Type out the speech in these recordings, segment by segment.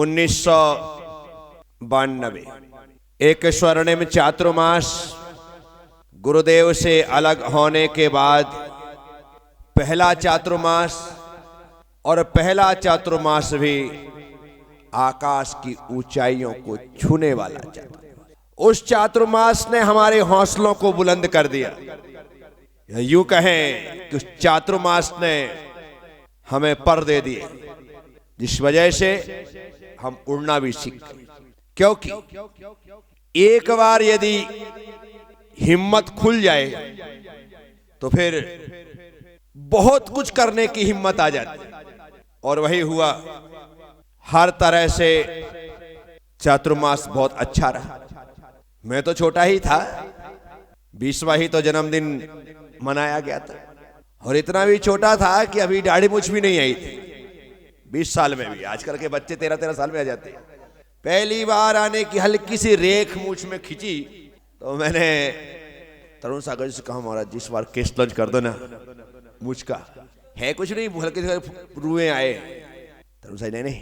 1992 एक स्वर्णिम चातुर्मास गुरुदेव से अलग होने के बाद पहला चातुर्मास, और पहला चातुर्मास भी आकाश की ऊंचाइयों को छूने वाला चातुर्मास। उस चातुर्मास ने हमारे हौसलों को बुलंद कर दिया। यूं कहें कि उस चातुर्मास ने हमें पर दे दिए, जिस वजह से हम उड़ना भी सीख गए। क्योंकि एक बार यदि हिम्मत खुल जाए तो फिर बहुत कुछ करने की हिम्मत आ जाती है। और वही हुआ, हर तरह से चातुर्मास बहुत अच्छा रहा। मैं तो छोटा ही था, 20वां ही तो जन्मदिन मनाया गया था, और इतना भी छोटा था कि अभी दाढ़ी मूछ भी नहीं आई थी। 20 साल में भी आजकल के बच्चे 13-13 साल में आ जाते हैं। पहली बार आने की हल्की सी रेख मूछ में खींची तो मैंने तरुण सागर से कहा, महाराज जी इस बार केस लॉन्च कर दो ना मूछ का। है कुछ नहीं, हल्के से रुए आए। तरुण साहब नहीं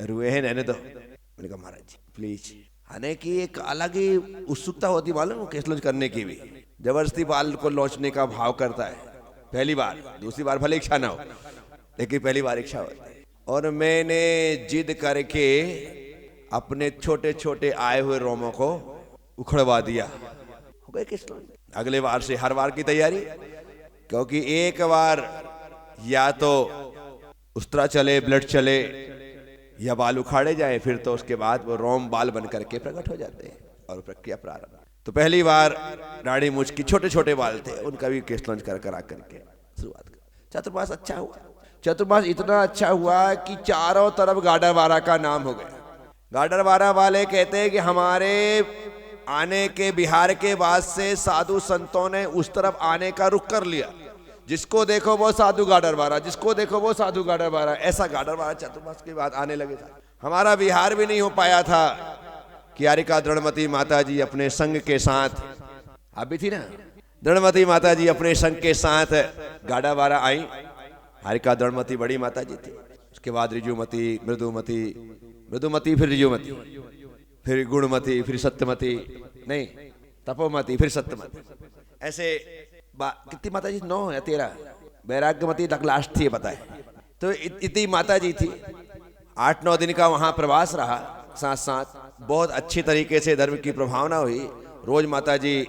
रुए हैं, रहने दो। मैंने कहा महाराज जी प्लीज। आने की एक अलग ही उत्सुकता होती मालूम, केस लॉन्च करने की भी जबरदस्ती बाल को लॉन्चने का भाव करता है। पहली बार, दूसरी बार भले इच्छा ना हो, लेकिन पहली बार इच्छा होती है। और मैंने जिद करके अपने छोटे छोटे आए हुए रोमों को उखड़वा दिया। हो गए केस लॉन्च। अगले बार से हर बार की तैयारी, क्योंकि एक बार या तो उस्तरा चले, ब्लड चले, या बाल उखाड़े जाए, फिर तो उसके बाद वो रोम बाल बन करके प्रकट हो जाते हैं और प्रक्रिया प्रारंभ। तो पहली बार दाढ़ी मूछ की छोटे छोटे बाल थे, उनका भी केस लॉन्च करा करके शुरुआत कर। चातुर्मास अच्छा हुआ। चातुर्मास इतना अच्छा हुआ कि चारों तरफ गाडरवारा का नाम हो गया। गाडरवारा वाले कहते हैं कि हमारे आने के बिहार के बाद से साधु संतों ने उस तरफ आने का रुख कर लिया। जिसको देखो वो साधु गाडरवारा, जिसको देखो वो साधु गाडरवारा। ऐसा गाडरवारा चातुर्मास के बाद आने लगे था। हमारा बिहार भी नहीं हो पाया था कि हारिका दृढ़मती माता जी अपने संग के साथ, आप भी थी ना, दृढ़मती माता जी अपने संग के साथ गाडरवारा आई। हारिका दृढ़मती बड़ी माता जी थी। उसके बाद रिजुमती, मृदुमती, फिर रिजुमती, फिर गुणमती, फिर सत्यमती, नहीं तपोमती, फिर सत्यमती। ऐसे कितनी माता जी? 9 या 13। वैराग्यमती तक लास्ट थी, पता है। तो इतनी माता जी थी। 8-9 दिन का वहां प्रवास रहा। साथ साथ बहुत अच्छी तरीके से धर्म की प्रभावना हुई। रोज माता जी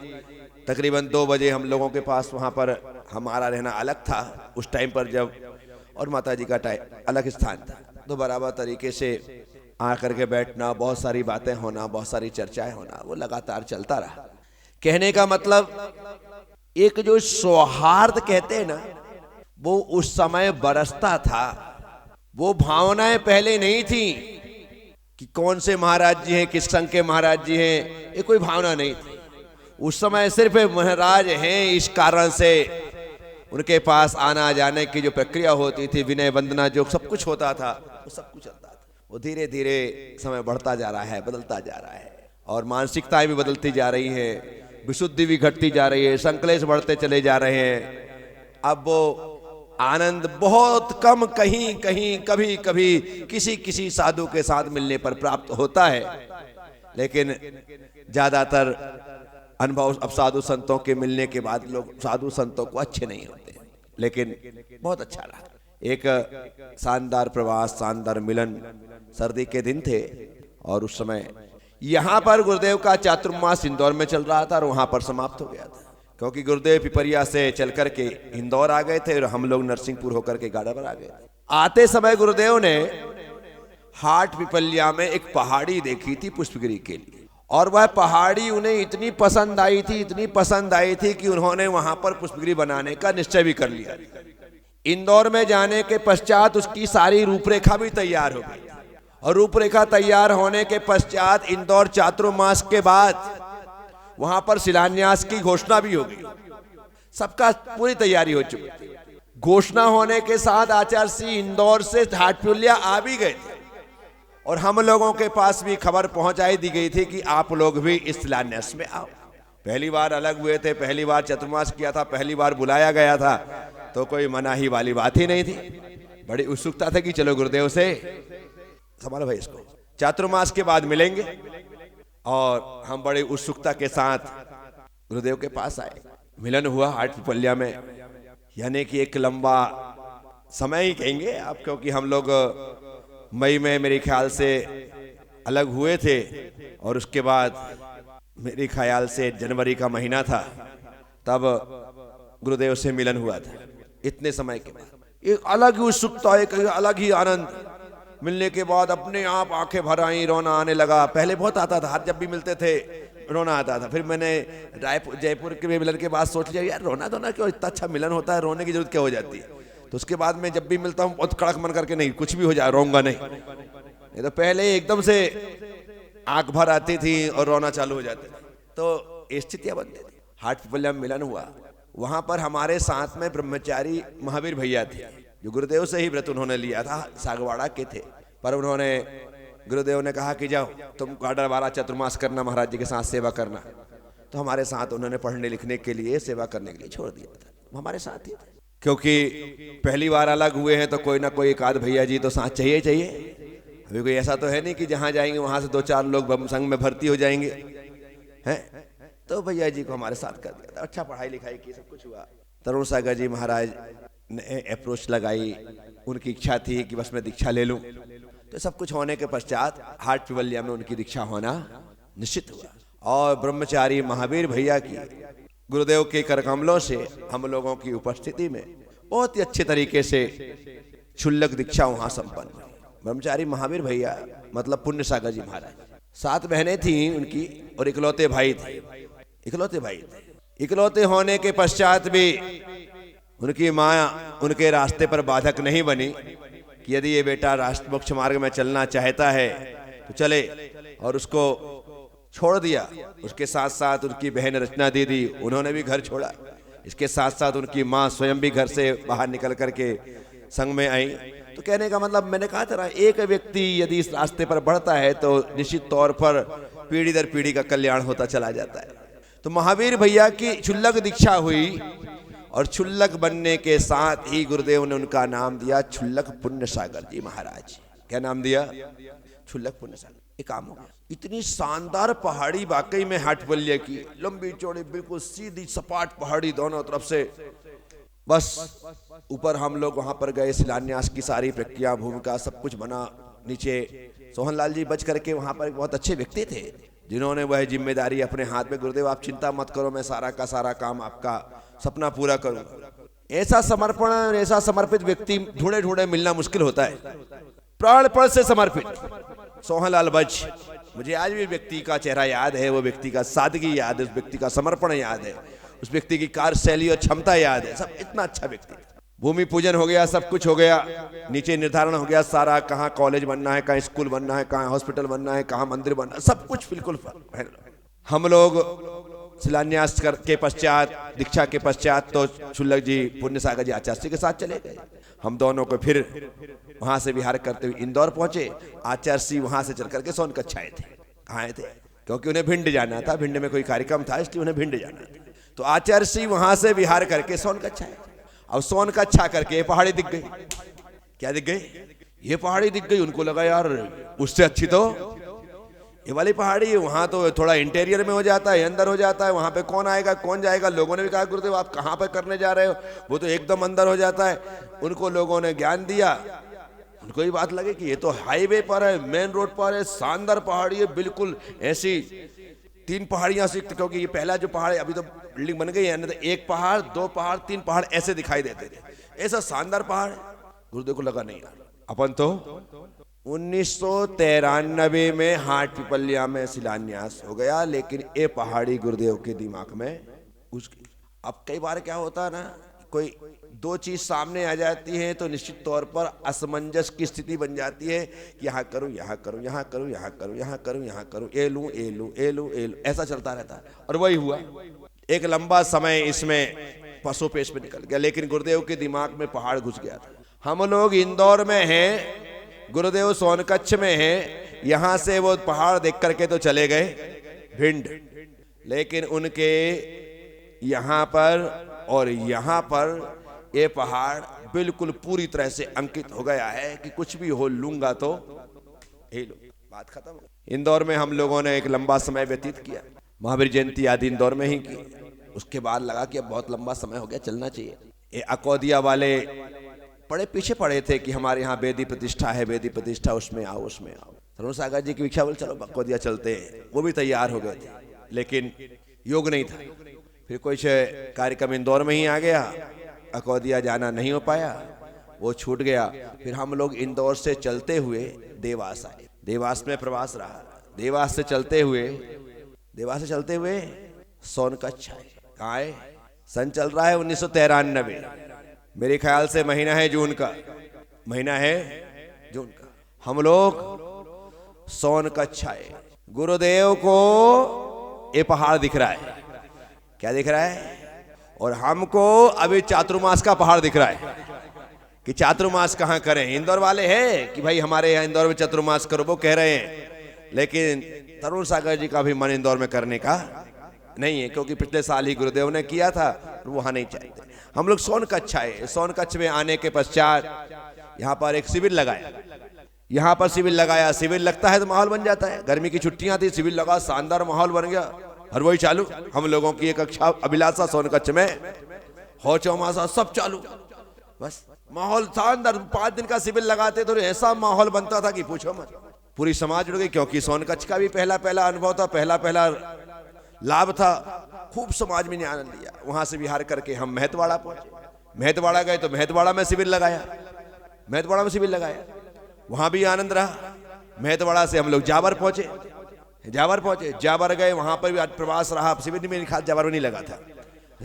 तकरीबन 2 बजे हम लोगों के पास वहां पर, हमारा रहना अलग था उस टाइम पर जब, और माता जी का टाइम अलग स्थान था। तो बराबर तरीके से आकर के बैठना, बहुत सारी बातें होना, बहुत सारी चर्चाएं होना, वो लगातार चलता रहा। कहने का मतलब, एक जो सौहार्द कहते हैं ना, वो उस समय बरसता था। वो भावनाएं पहले नहीं थी कि कौन से महाराज जी हैं, किस संघ के महाराज जी हैं, ये कोई भावना नहीं थी। उस समय सिर्फ महाराज हैं इस कारण से उनके पास आना जाने की जो प्रक्रिया होती थी, विनय वंदना, जो सब कुछ होता था, वो सब कुछ चलता था। वो धीरे धीरे समय बढ़ता जा रहा है, बदलता जा रहा है, और मानसिकताएं भी बदलती जा रही है, विशुद्धि भी घटती जा रही है, संकलेश बढ़ते चले जा रहे हैं। अब वो आनंद बहुत कम, कहीं कहीं, कभी कभी किसी किसी साधु के साथ मिलने पर प्राप्त होता है, लेकिन ज्यादातर अनुभव अब साधु संतों के मिलने के बाद लोग साधु संतों को अच्छे नहीं होते। लेकिन बहुत अच्छा रहा। एक शानदार प्रवास, शानदार मिलन। सर्दी के दिन थे और उस समय यहाँ पर गुरुदेव का चातुर्मास इंदौर में चल रहा था और वहां पर समाप्त हो गया था, क्योंकि गुरुदेव पिपरिया से चल करके इंदौर आ गए थे और हम लोग नरसिंहपुर होकर के गाड़ावर आ गए। आते समय गुरुदेव ने हाट पिपलिया में एक पहाड़ी देखी थी पुष्पगिरी के लिए, और वह पहाड़ी उन्हें इतनी पसंद आई थी, इतनी पसंद आई थी कि उन्होंने वहां पर पुष्पगिरी बनाने का निश्चय भी कर लिया। इंदौर में जाने के पश्चात उसकी सारी रूपरेखा भी तैयार हो गई, और रूपरेखा तैयार होने के पश्चात इंदौर चातुर्मास के बाद वहां पर शिलान्यास की घोषणा भी हो गई। सबका पूरी तैयारी हो चुकी थी। घोषणा होने के साथ आचार्य सिंह इंदौर से हाटपिपलिया आ भी गए थे, और हम लोगों के पास भी खबर पहुंचाई दी गई थी कि आप लोग भी इस शिलान्यास में आओ। पहली बार अलग हुए थे, पहली बार चतुर्मास किया था, पहली बार बुलाया गया था, तो कोई मनाही वाली बात ही नहीं थी। बड़ी उत्सुकता थी कि चलो गुरुदेव से संभालो भाई इसको, चातुर्मास के बाद मिलेंगे। और हम बड़ी उत्सुकता के साथ गुरुदेव के पास आए। मिलन हुआ हाट पिपल्या में, यानी कि एक लंबा समय ही कहेंगे आप, क्योंकि हम लोग मई में मेरे ख्याल से अलग हुए थे और उसके बाद मेरे ख्याल से जनवरी का महीना था, तब गुरुदेव से मिलन हुआ था। इतने समय के बाद एक अलग ही उत्सुकता, एक अलग ही आनंद। मिलने के बाद अपने आप आंखें भर आई, रोना आने लगा। पहले बहुत आता था, जब भी मिलते थे रोना आता था। फिर मैंने जयपुर के मिलन के बाद सोच लिया, यार रोना धोना क्यों, इतना अच्छा मिलन होता है, रोने की जरूरत क्या हो जाती है। तो उसके बाद में जब भी मिलता हूँ बहुत कड़क मन करके, नहीं कुछ भी हो जाए रोऊंगा नहीं। तो पहले एकदम से आंख भर आती थी और रोना चालू हो जाते थे, तो स्थितियां बनती थी। हाट पिपल्या में मिलन हुआ। वहां पर हमारे साथ में ब्रह्मचारी महावीर भैया थे, जो गुरुदेव से ही व्रत उन्होंने लिया था, सागवाड़ा के थे। पर उन्होंने, गुरुदेव ने कहा कि जाओ तुम 12 चातुर्मास करना, महाराज जी के साथ सेवा करना। तो हमारे साथ उन्होंने पढ़ने लिखने के लिए, सेवा करने के लिए छोड़ दिया था। हमारे साथ ही थे, क्योंकि पहली बार अलग हुए हैं तो कोई ना कोई एक आध भैया जी तो साथ चाहिए चाहिए। अभी कोई ऐसा तो है नहीं कि जहां जाएंगे वहां से 2-4 लोग संघ में भर्ती हो जाएंगे, हैं। तो भैया जी को हमारे साथ कर दिया था। अच्छा पढ़ाई लिखाई की, सब कुछ हुआ। तरुण सागर जी महाराज ने अप्रोच लगाई, उनकी इच्छा थी कि बस मैं दीक्षा ले लूं। तो सब कुछ होने के पश्चात हाट पिपल्या में उनकी दीक्षा होना निश्चित हुआ। और ब्रह्मचारी महावीर भैया की गुरुदेव के करकमलों से हम लोगों की उपस्थिति में बहुत ही अच्छे तरीके से क्षुल्लक दीक्षा वहां संपन्न हुई। ब्रह्मचारी महावीर भैया मतलब पुण्य सागर जी महाराज, 7 बहनें थी उनकी और इकलौते भाई थे। इकलौते होने के पश्चात भी उनकी माँ उनके रास्ते पर बाधक नहीं बनी कि यदि ये बेटा राष्ट्र मोक्ष मार्ग में चलना चाहता है तो चले, और उसको छोड़ दिया। उसके साथ साथ उनकी बहन रचना दीदी, उन्होंने भी घर छोड़ा। इसके साथ साथ उनकी माँ स्वयं भी घर से बाहर निकल करके संघ में आई। तो कहने का मतलब, मैंने कहा था, एक व्यक्ति यदि इस रास्ते पर बढ़ता है तो निश्चित तौर पर पीढ़ी दर पीढ़ी का कल्याण होता चला जाता है। तो महावीर भैया की क्षुल्लक दीक्षा हुई और क्षुल्लक बनने के साथ ही गुरुदेव ने उनका नाम दिया क्षुल्लक पुण्य सागर जी महाराज। क्या नाम दिया? क्षुल्लक पुण्य सागर। एक काम हो गया। इतनी शानदार पहाड़ी वाकई में हाट पिपल्या की, लंबी चौड़ी बिल्कुल सीधी सपाट पहाड़ी दोनों तरफ से। बस ऊपर हम लोग वहां पर गए, शिलान्यास की सारी प्रक्रिया, भूमिका सब कुछ बना। नीचे सोहनलाल जी बच करके वहां पर एक बहुत अच्छे व्यक्ति थे, जिन्होंने वह जिम्मेदारी अपने हाथ में, गुरुदेव आप चिंता मत करो, मैं सारा का सारा काम आपका सपना पूरा करूंगा। ऐसा समर्पण, ऐसा समर्पित व्यक्ति ढूंढे ढूंढे मिलना मुश्किल होता है। प्राणपण से समर्पित सोहनलाल बच, मुझे आज भी व्यक्ति का चेहरा याद है, वो व्यक्ति का सादगी याद है, उस व्यक्ति का समर्पण याद है, उस व्यक्ति की कार्यशैली और क्षमता याद है। सब इतना अच्छा व्यक्ति। भूमि पूजन हो गया, सब कुछ हो गया, नीचे निर्धारण हो गया सारा, कहाँ कॉलेज बनना है, कहाँ स्कूल बनना है, कहाँ हॉस्पिटल बनना है, कहाँ मंदिर बनना है, सब कुछ बिल्कुल। हम लोग शिलान्यास के पश्चात, दीक्षा के पश्चात तो क्षुल्लक जी पुण्य सागर जी आचार्य के साथ चले गए। हम दोनों को फिर वहां से विहार करते हुए इंदौर पहुंचे। आचार्य वहां से चल करके सोनकच्छ आए थे। कहाँ आए थे? क्योंकि उन्हें भिंड जाना था, भिंड में कोई कार्यक्रम था, इसलिए उन्हें भिंड जाना था। तो आचार्य वहां से विहार करके सोनकच्छ आए। अब सोनकच्छ करके ये पहाड़ी दिख गई। क्या दिख गई? ये पहाड़ी दिख गई। उनको लगा यार उससे अच्छी तो ये वाली पहाड़ी है। वहां तो थोड़ा इंटीरियर में हो जाता है, अंदर हो जाता है, वहां पे कौन आएगा कौन जाएगा। लोगों ने भी कहा गुरुदेव आप कहां पे करने जा रहे हो, वो तो एकदम अंदर हो जाता है। उनको लोगों ने ज्ञान दिया। उनको ये बात लगी कि ये तो हाईवे पर है, मेन रोड पर है, शानदार पहाड़ी है, बिल्कुल ऐसी 3 पहाड़ियां से, क्योंकि ये पहला जो पहाड़ है अभी तो बिल्डिंग बन गई है, नहीं तो 1 पहाड़ 2 पहाड़ 3 पहाड़ ऐसे दिखाई देते थे। ऐसा शानदार पहाड़। गुरुदेव को लगा नहीं यार, अपन तो 1993 में हाट पिपल्या में शिलान्यास हो गया, लेकिन ये पहाड़ी गुरुदेव के दिमाग में घुस गई। अब कई बार क्या होता है ना, कोई 2 चीज सामने आ जाती है तो निश्चित तौर पर असमंजस की स्थिति बन जाती है कि यहाँ करूं, यहाँ करूं, यहाँ करूं, यहाँ करूं, यहाँ करूं, यहाँ करूं, ये लूं, ये लूं, ये लूं, ये लूं, ऐसा चलता रहता है। और वही हुआ। एक लंबा समय इसमें पशुपेश में निकल गया, लेकिन गुरुदेव के दिमाग में पहाड़ घुस गया था। हम लोग इंदौर में हैं, गुरुदेव सोनकच्छ में हैं। यहां से वो पहाड़ देख करके तो चले गए भिंड, लेकिन उनके यहां पर और यहां पर ये पहाड़ बिल्कुल पूरी तरह से अंकित हो गया है कि कुछ भी हो लूंगा तो ये लो। बात खत्म। इंदौर में हम लोगों ने एक लंबा समय व्यतीत किया, महावीर जयंती आदि इंदौर में ही की। उसके बाद लगा कि अब बहुत लंबा समय हो गया, चलना चाहिए। ये अकोदिया वाले बड़े पीछे पड़े थे कि हमारे यहाँ वेदी प्रतिष्ठा है, वेदी प्रतिष्ठा, उसमें आओ उसमें आओ। तरुण सागर जी की इच्छा बोले चलो अकोदिया चलते हैं, वो भी तैयार हो गए थे, लेकिन योग नहीं था। फिर कुछ कार्यक्रम इंदौर में ही आ गया, अकोदिया जाना नहीं हो पाया, वो छूट गया। फिर हम लोग इंदौर से चलते हुए देवास आए, देवास में प्रवास रहा। देवास से चलते हुए सोनकच्छ आए। कहाँ आए? सन चल रहा है 1993, मेरे ख्याल से महीना है जून का। हम लोग सोनकच्छ आए। गुरुदेव को ये पहाड़ दिख रहा है, क्या दिख रहा है? और हमको अभी चातुर्मास का पहाड़ दिख रहा है कि चातुर्मास कहाँ करें। इंदौर वाले हैं कि भाई हमारे यहाँ इंदौर में चातुर्मास करो, वो कह रहे हैं, लेकिन तरुण सागर जी का भी मन इंदौर में करने का नहीं है, क्योंकि पिछले साल ही गुरुदेव ने किया था, वहां नहीं चाहते। हम लोग सोनकच्छ आए। सोनकच्छ में आने के पश्चात यहाँ पर एक शिविर लगाया। शिविर लगता है तो माहौल बन जाता है। गर्मी की छुट्टियां थी, शिविर लगा, शानदार माहौल बन गया। हर वही चालू, हम लोगों की एक कक्षा अभिलाषा सोनकच्छ में हो, चौमासा सब चालू, बस माहौल शानदार। 5 दिन का शिविर लगाते तो ऐसा माहौल बनता था कि पूछो मत। पूरी समाज जुड़ गई, क्योंकि सोनकच्छ का भी पहला अनुभव था, पहला लाभ था। खूब समाज में आनंद लिया। वहां से विहार करके हम महतवाड़ा पहुंचे। महतवाड़ा गए तो महतवाड़ा में शिविर लगाया, वहां भी आनंद रहा। महतवाड़ा से हम लोग जावर पहुंचे। जावर गए, वहां पर भी प्रवास रहा। शिविर में खास जावर में नहीं लगा था,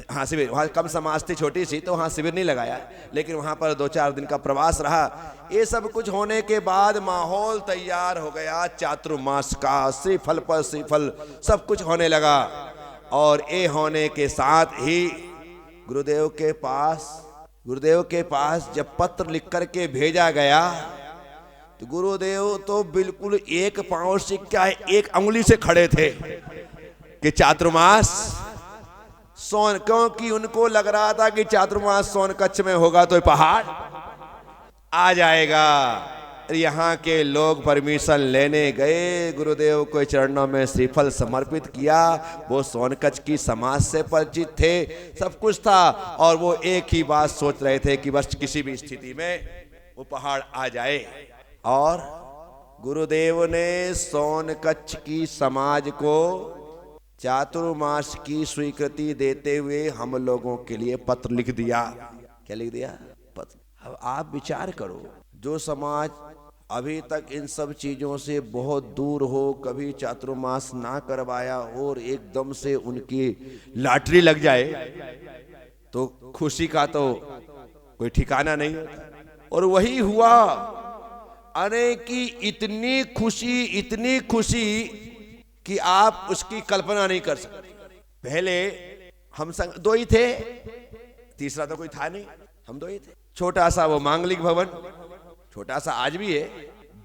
हाँ शिविर वहाँ कम समाज थी, छोटी सी, तो वहाँ शिविर नहीं लगाया, लेकिन वहाँ पर 2-4 दिन का प्रवास रहा। ये सब कुछ होने के बाद माहौल तैयार हो गया चातुर्मास का। श्रीफल पर श्रीफल सब कुछ होने लगा। और ये होने के साथ ही गुरुदेव के पास जब पत्र लिख करके भेजा गया तो गुरुदेव तो बिल्कुल एक पांव से क्या है, एक अंगुली से खड़े थे कि चातुर्मास क्योंकि उनको लग रहा था कि चातुर्मास सोनकच्छ में होगा तो पहाड़ आ जाएगा। यहाँ के लोग परमिशन लेने गए, गुरुदेव के चरणों में श्रीफल समर्पित किया। वो सोनकच्छ की समाज से परिचित थे, सब कुछ था, और वो एक ही बात सोच रहे थे कि बस किसी भी स्थिति में वो पहाड़ आ जाए। और गुरुदेव ने सोनकच्छ की समाज को चातुर्मास की स्वीकृति देते हुए हम लोगों के लिए पत्र लिख दिया। क्या लिख दिया? पत्र। अब आप विचार करो, जो समाज अभी तक इन सब चीजों से बहुत दूर हो, कभी चातुर्मास ना करवाया, और एकदम से उनकी लॉटरी लग जाए तो खुशी का तो कोई ठिकाना नहीं होता। और वही हुआ। अरे की इतनी खुशी कि आप उसकी कल्पना नहीं कर सकते। पहले हम संग 2 ही थे, तीसरा तो कोई था नहीं, हम 2 ही थे। छोटा सा वो मांगलिक भवन, छोटा सा आज भी है,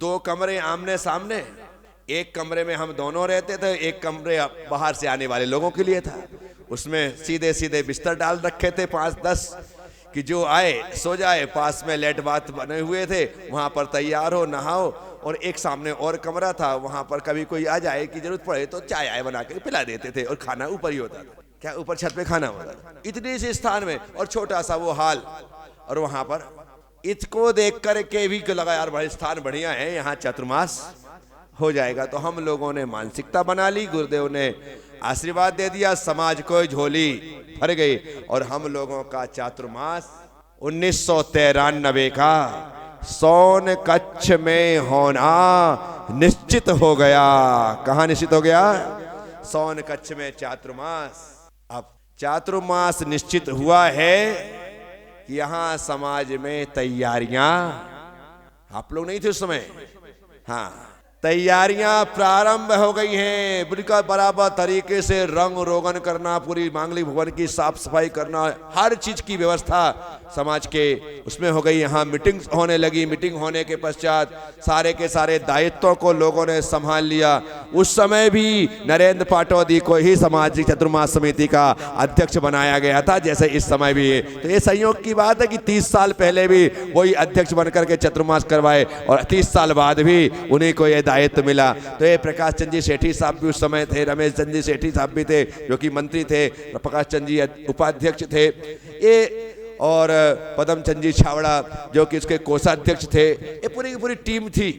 2 कमरे आमने सामने। एक कमरे में हम दोनों रहते थे, एक कमरे बाहर से आने वाले लोगों के लिए था। उसमें सीधे बिस्तर डाल रखे थे 5-10 कि जो आए सो जाए। पास में लेट बाथ बने हुए थे, वहां पर तैयार हो, नहाओ। और एक सामने और कमरा था, वहां पर कभी कोई आ जाए कि जरूरत पड़े तो चाय आए बना के पिला देते थे, और खाना ऊपर ही होता था। क्या ऊपर छत पे खाना होता था, इतने से स्थान में, और छोटा सा वो हाल। और वहां पर इसको देख करके भी लगा यार बड़े स्थान बढ़िया है, यहाँ चातुर्मास हो जाएगा। तो हम लोगों ने मानसिकता बना ली, गुरुदेव ने आशीर्वाद दे दिया, समाज को झोली भर गई, और हम लोगों का चातुर्मास 1993 का सोनकच्छ में होना निश्चित हो गया। कहाँ निश्चित हो गया? सोनकच्छ में चातुर्मास। अब चातुर्मास निश्चित हुआ है कि यहाँ समाज में तैयारियां, आप लोग नहीं थे उस समय, हाँ, तैयारियां प्रारंभ हो गई हैं। बिल्कुल बराबर तरीके से रंग रोगन करना, पूरी मांगलिक भवन की साफ सफाई करना, हर चीज की व्यवस्था समाज के उसमें हो गई। यहाँ मीटिंग होने लगी। मीटिंग होने के पश्चात सारे के सारे दायित्वों को लोगों ने संभाल लिया। उस समय भी नरेंद्र पाटौदी को ही सामाजिक चतुर्मास समिति का अध्यक्ष बनाया गया था, जैसे इस समय भी है। तो ये संयोग की बात है कि 30 साल पहले भी वही अध्यक्ष बनकर के चतुर्मास करवाए, और 30 साल बाद भी उन्हीं को यह दायित्व मिला। तो ये प्रकाश चंद जी सेठी साहब भी उस समय थे, रमेश चंद जी सेठी साहब भी थे जो कि मंत्री थे, प्रकाश चंद जी उपाध्यक्ष थे, ये और पदम चंद जी छावड़ा जो कि उसके कोषाध्यक्ष थे। ये पूरी की पूरी टीम थी।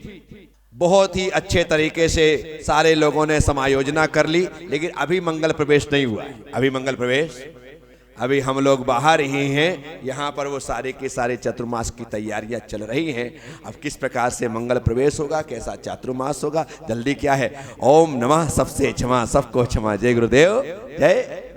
बहुत ही अच्छे तरीके से सारे लोगों ने समायोजना कर ली, लेकिन अभी मंगल प्रवेश नहीं हुआ है। अभी मंगल प्रवेश, अभी हम लोग बाहर ही हैं। यहाँ पर वो सारे के सारे चातुर्मास की तैयारियां चल रही हैं। अब किस प्रकार से मंगल प्रवेश होगा, कैसा चातुर्मास होगा, जल्दी क्या है। ओम नमः सबसे क्षमा, सबको क्षमा। जय गुरुदेव, जय